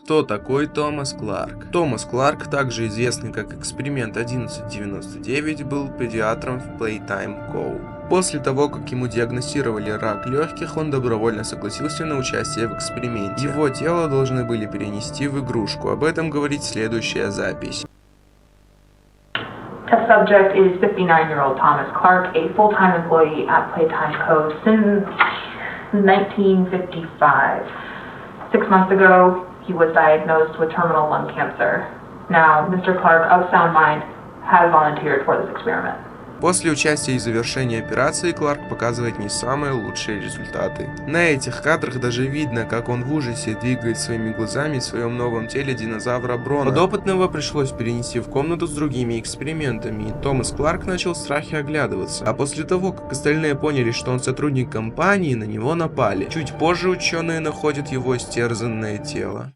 Кто такой Томас Кларк? Томас Кларк, также известный как Эксперимент 1199, был педиатром в Playtime Co. После того, как ему диагностировали рак легких, он добровольно согласился на участие в эксперименте. Его тело должны были перенести в игрушку. Об этом говорит следующая запись. Test subject is 59-year-old Thomas Clark, a full-time employee at Playtime Co. since 1955. 6 months ago, he was diagnosed with terminal lung cancer. Now, Mr. Clark, of sound mind, has volunteered for this experiment. После участия и завершения операции Кларк показывает не самые лучшие результаты. На этих кадрах даже видно, как он в ужасе двигает своими глазами в своем новом теле динозавра Брона. Подопытного пришлось перенести в комнату с другими экспериментами, и Томас Кларк начал в страхе оглядываться. А после того, как остальные поняли, что он сотрудник компании, на него напали. Чуть позже ученые находят его истерзанное тело.